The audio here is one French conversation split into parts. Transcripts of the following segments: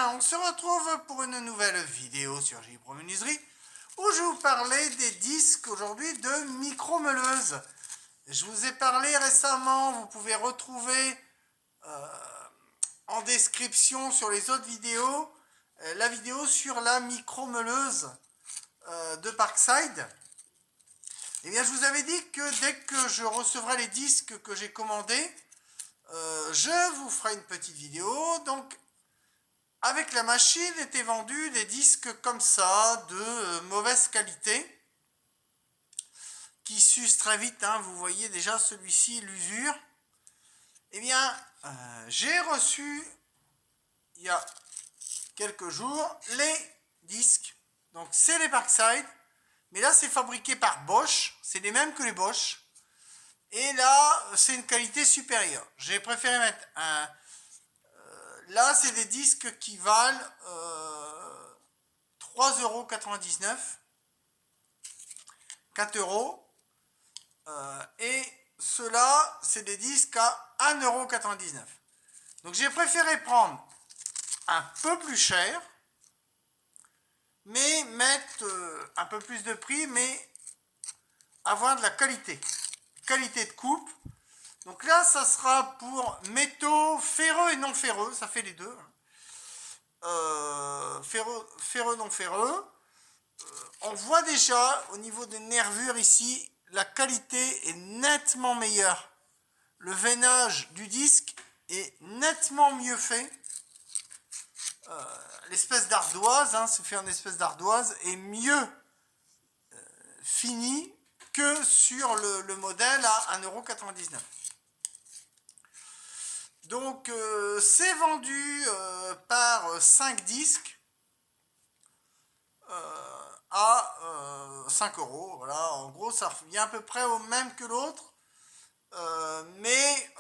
bien, on se retrouve pour une nouvelle vidéo sur JProMenuiserie où je vais vous parler des disques aujourd'hui de micro-meuleuse. Je vous ai parlé récemment, vous pouvez retrouver en description sur les autres vidéos la vidéo sur la micro-meuleuse de Parkside. Et bien je vous avais dit que dès que je recevrai les disques que j'ai commandés, je vous ferai une petite vidéo. Donc avec la machine étaient vendus des disques comme ça, de mauvaise qualité, qui s'usent très vite, hein. Vous voyez déjà celui-ci, l'usure. Eh bien, j'ai reçu, il y a quelques jours, les disques. Donc c'est les Parkside, mais là c'est fabriqué par Bosch, c'est les mêmes que les Bosch. Et là, c'est une qualité supérieure. J'ai préféré mettre un... là, c'est des disques qui valent 3,99 €, 4 €. Et ceux-là, c'est des disques à 1,99 €. Donc j'ai préféré prendre un peu plus cher, mais mettre un peu plus de prix, mais avoir de la qualité. Qualité de coupe. Donc là, ça sera pour métaux ferreux et non ferreux, ça fait les deux. Ferreux, non ferreux. On voit déjà au niveau des nervures ici, la qualité est nettement meilleure. Le veinage du disque est nettement mieux fait. L'espèce d'ardoise, hein, c'est fait en espèce d'ardoise, est mieux fini que sur le modèle à 1,99 €. Donc c'est vendu par 5 disques à 5 €. Voilà, en gros ça revient à peu près au même que l'autre, mais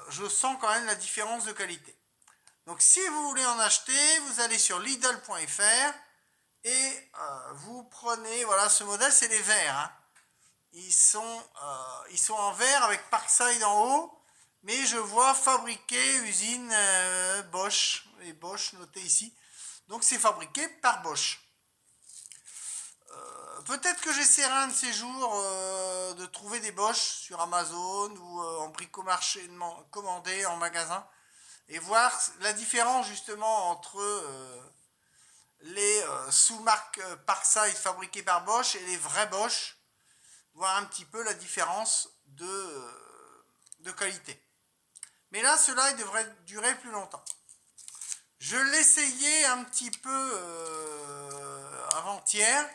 je sens quand même la différence de qualité. Donc si vous voulez en acheter, vous allez sur Lidl.fr et vous prenez, voilà, ce modèle, c'est les verts, hein. Ils sont en verre avec Parkside en haut, mais je vois fabriqué usine Bosch, et Bosch noté ici. Donc c'est fabriqué par Bosch. Peut-être que j'essaierai un de ces jours de trouver des Bosch sur Amazon ou en bricomarché commandé en magasin et voir la différence justement entre les sous-marques Parkside fabriquées par Bosch et les vrais Bosch. Voir un petit peu la différence de qualité. Mais là, cela devrait durer plus longtemps. Je l'essayais un petit peu avant-hier.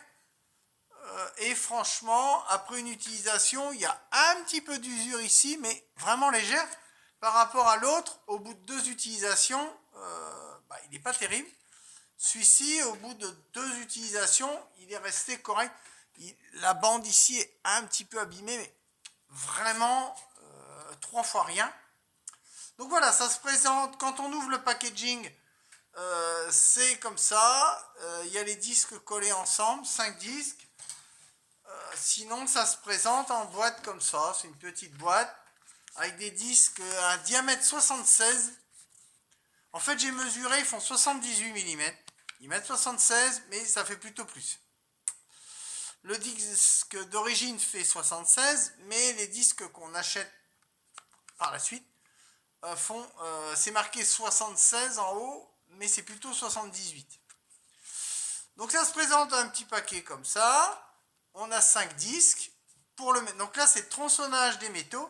Et franchement, après une utilisation, il y a un petit peu d'usure ici, mais vraiment légère. Par rapport à l'autre, au bout de 2 utilisations, il n'est pas terrible. Celui-ci, au bout de 2 utilisations, il est resté correct. La bande ici est un petit peu abîmée, mais vraiment 3 fois rien. Donc voilà, ça se présente, quand on ouvre le packaging, c'est comme ça. Il y a les disques collés ensemble, 5 disques. Sinon, ça se présente en boîte comme ça. C'est une petite boîte avec des disques à un diamètre 76. En fait, j'ai mesuré, ils font 78 mm. Ils mettent 76, mais ça fait plutôt plus. Le disque d'origine fait 76, mais les disques qu'on achète par la suite font, c'est marqué 76 en haut, mais c'est plutôt 78. Donc ça se présente dans un petit paquet comme ça. On a 5 disques. Donc là, c'est tronçonnage des métaux,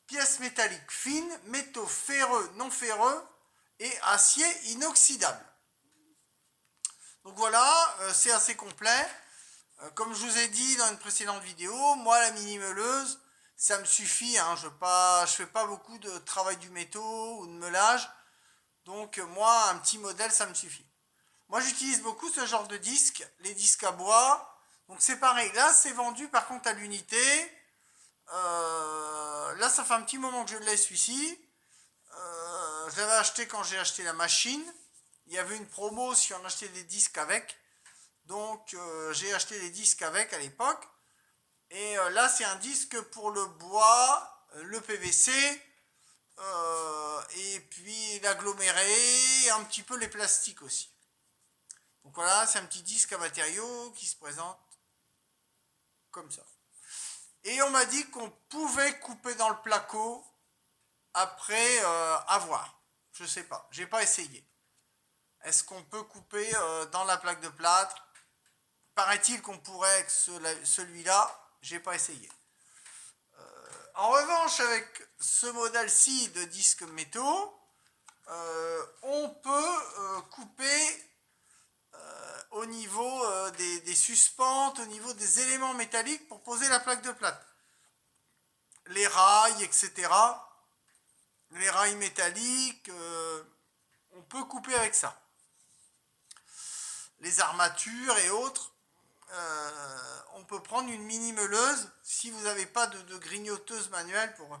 pièces métalliques fines, métaux ferreux, non ferreux et acier inoxydable. Donc voilà, c'est assez complet. Comme je vous ai dit dans une précédente vidéo, moi la mini-meuleuse, ça me suffit, hein. Je fais pas beaucoup de travail du métaux ou de meulage. Donc moi, un petit modèle, ça me suffit. Moi, j'utilise beaucoup ce genre de disques, les disques à bois. Donc c'est pareil, là c'est vendu par contre à l'unité. Là ça fait un petit moment que je l'ai celui-ci. Je l'avais acheté quand j'ai acheté la machine. Il y avait une promo si on achetait des disques avec. Donc j'ai acheté des disques avec à l'époque. Et là c'est un disque pour le bois, le PVC, et puis et l'aggloméré, et un petit peu les plastiques aussi. Donc voilà, c'est un petit disque à matériaux qui se présente comme ça. Et on m'a dit qu'on pouvait couper dans le placo après avoir. Je sais pas, j'ai pas essayé. Est-ce qu'on peut couper dans la plaque de plâtre? Paraît-il qu'on pourrait avec celui-là, j'ai pas essayé. En revanche, avec ce modèle-ci de disques métaux, on peut couper au niveau des suspentes, au niveau des éléments métalliques pour poser la plaque de plâtre. Les rails, etc. Les rails métalliques, on peut couper avec ça. Les armatures et autres, on peut prendre une mini meuleuse. Si vous n'avez pas de grignoteuse manuelle, vous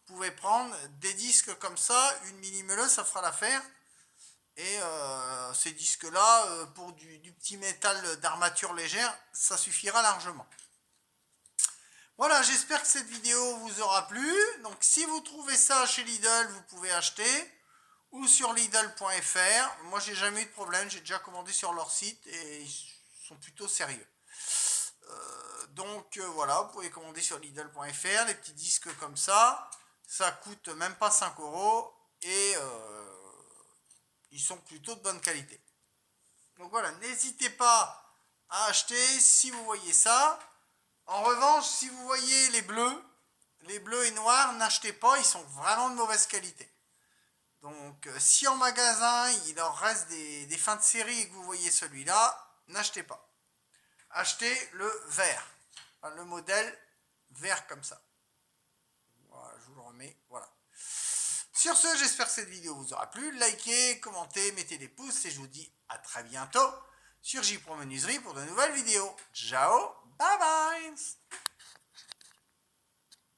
pouvez prendre des disques comme ça. Une mini meuleuse, ça fera l'affaire. Et ces disques-là, pour du petit métal d'armature légère, ça suffira largement. Voilà, j'espère que cette vidéo vous aura plu. Donc si vous trouvez ça chez Lidl, vous pouvez acheter. Ou sur Lidl.fr. Moi, j'ai jamais eu de problème. J'ai déjà commandé sur leur site et ils sont plutôt sérieux. Donc voilà, vous pouvez commander sur Lidl.fr. Les petits disques comme ça. Ça coûte même pas 5 € et ils sont plutôt de bonne qualité. Donc voilà, n'hésitez pas à acheter si vous voyez ça. En revanche, si vous voyez les bleus et noirs, n'achetez pas, ils sont vraiment de mauvaise qualité. Donc si en magasin il en reste des fins de série et que vous voyez celui-là, n'achetez pas. Achetez le vert, enfin, le modèle vert comme ça. Voilà, je vous le remets, voilà. Sur ce, j'espère que cette vidéo vous aura plu. Likez, commentez, mettez des pouces et je vous dis à très bientôt sur JPro Menuiserie pour de nouvelles vidéos. Ciao, bye bye.